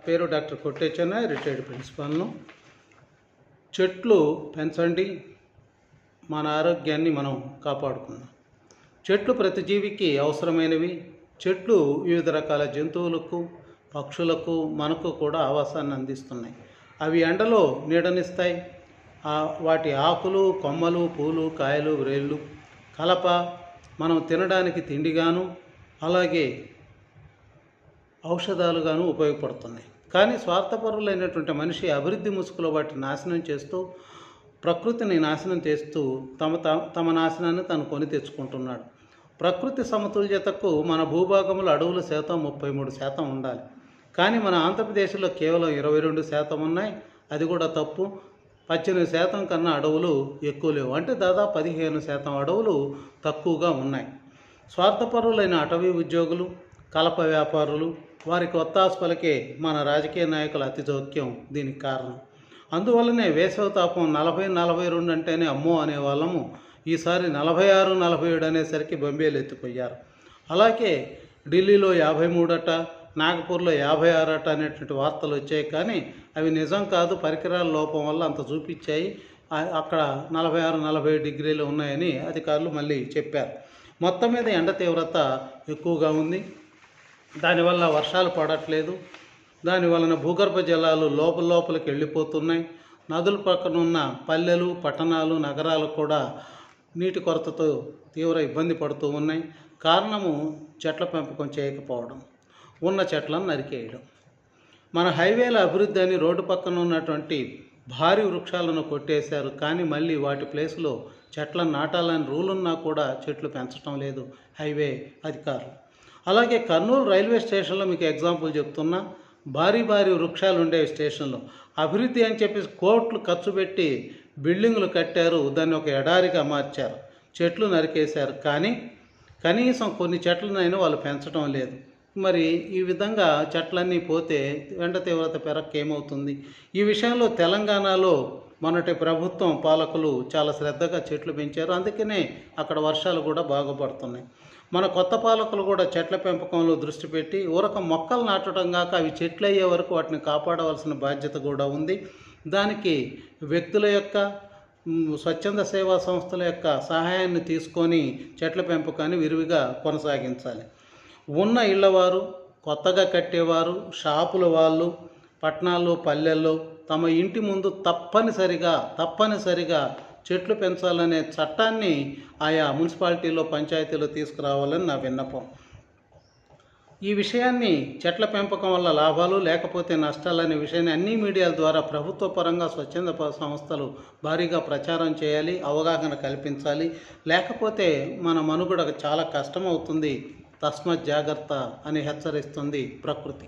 పేరు డాక్టర్ కొట్టే చెన్నై, రిటైర్డ్ ప్రిన్సిపాల్ను. చెట్లు పెంచండి, మన ఆరోగ్యాన్ని మనం కాపాడుకుందాం. చెట్లు ప్రతి జీవికి అవసరమైనవి. చెట్లు వివిధ రకాల జంతువులకు, పక్షులకు, మనకు కూడా ఆవాసాన్ని అందిస్తున్నాయి. అవి ఎండలో నీడనిస్తాయి. వాటి ఆకులు, కొమ్మలు, పూలు, కాయలు, వ్రేళ్ళు, కలప మనం తినడానికి తిండిగాను, అలాగే ఔషధాలుగాను ఉపయోగపడుతున్నాయి. కానీ స్వార్థపరులైనటువంటి మనిషి అభివృద్ధి ముసుగులో వాటిని నాశనం చేస్తూ, ప్రకృతిని నాశనం చేస్తూ తమ నాశనాన్ని తను కొని తెచ్చుకుంటున్నాడు. ప్రకృతి సమతుల్యతకు మన భూభాగంలో అడవుల శాతం 33% ఉండాలి. కానీ మన ఆంధ్రప్రదేశ్లో కేవలం 22% ఉన్నాయి. అది కూడా తప్పు. 18% కన్నా అడవులు ఎక్కువ లేవు. అంటే దాదాపు 15% అడవులు తక్కువగా ఉన్నాయి. స్వార్థపరులైన అటవీ ఉద్యోగులు, కలప వ్యాపారులు, వారికి ఒత్తాసు పలికే మన రాజకీయ నాయకుల అతి జోక్యం దీనికి కారణం. అందువల్లనే వేసవి తాపం 40-42 అంటేనే అమ్మో అనేవాళ్ళము. ఈసారి 46-47 అనేసరికి బొంబేలు ఎత్తిపోయారు. అలాగే ఢిల్లీలో 53 అట, నాగపూర్లో 56 అట అనేటువంటి వార్తలు వచ్చాయి. కానీ అవి నిజం కాదు, పరికరాల లోపం వల్ల అంత చూపించాయి. అక్కడ 46-47 డిగ్రీలు ఉన్నాయని అధికారులు మళ్ళీ చెప్పారు. మొత్తం మీద ఎండ తీవ్రత ఎక్కువగా ఉంది. దానివల్ల వర్షాలు పడట్లేదు. దానివలన భూగర్భ జలాలు లోపలికి వెళ్ళిపోతున్నాయి. నదుల పక్కన ఉన్న పల్లెలు, పట్టణాలు, నగరాలు కూడా నీటి కొరతతో తీవ్ర ఇబ్బంది పడుతూ ఉన్నాయి. కారణము చెట్ల పెంపకం చేయకపోవడం, ఉన్న చెట్లను నరికేయడం. మన హైవేల అభివృద్ధి అని రోడ్డు పక్కన ఉన్నటువంటి భారీ వృక్షాలను కొట్టేశారు. కానీ మళ్ళీ వాటి ప్లేస్లో చెట్లను నాటాలని రూల్ ఉన్నా కూడా చెట్లు పెంచడం లేదు హైవే అధికారులు. అలాగే కర్నూలు రైల్వే స్టేషన్లో మీకు ఎగ్జాంపుల్ చెప్తున్నా, భారీ వృక్షాలు ఉండేవి స్టేషన్లో. అభివృద్ధి అని చెప్పి కోట్లు ఖర్చు పెట్టి బిల్డింగులు కట్టారు, దాన్ని ఒక ఎడారిగా మార్చారు, చెట్లు నరికేశారు. కానీ కనీసం కొన్ని చెట్లనైనా వాళ్ళు పెంచడం లేదు. మరి ఈ విధంగా చెట్లన్నీ పోతే ఎండ తీవ్రత పెరక్కేమవుతుంది? ఈ విషయంలో తెలంగాణలో మొన్నటి ప్రభుత్వం పాలకులు చాలా శ్రద్ధగా చెట్లు పెంచారు. అందుకనే అక్కడ వర్షాలు కూడా బాగుపడుతున్నాయి. మన కొత్త పాలకులు కూడా చెట్ల పెంపకంలో దృష్టి పెట్టి ఊరక మొక్కలు నాటడం కాక అవి చెట్లు అయ్యే వరకు వాటిని కాపాడవలసిన బాధ్యత కూడా ఉంది. దానికి వ్యక్తుల యొక్క, స్వచ్ఛంద సేవా సంస్థల యొక్క సహాయాన్ని తీసుకొని చెట్ల పెంపకాన్ని విరివిగా కొనసాగించాలి. ఉన్న ఇళ్ళవారు, కొత్తగా కట్టేవారు, షాపుల వాళ్ళు, పట్టణాల్లో, పల్లెల్లో తమ ఇంటి ముందు తప్పనిసరిగా చెట్లు పెంచాలనే చట్టాన్ని ఆయా మున్సిపాలిటీలో, పంచాయతీలో తీసుకురావాలని నా విన్నపం. ఈ విషయాన్ని, చెట్ల పెంపకం వల్ల లాభాలు లేకపోతే నష్టాలనే విషయాన్ని అన్ని మీడియాల ద్వారా ప్రభుత్వ పరంగా స్వచ్ఛంద సంస్థలు భారీగా ప్రచారం చేయాలి, అవగాహన కల్పించాలి. లేకపోతే మన మనుగడ చాలా కష్టమవుతుంది. తస్మత్ జాగ్రత్త అని హెచ్చరిస్తుంది ప్రకృతి.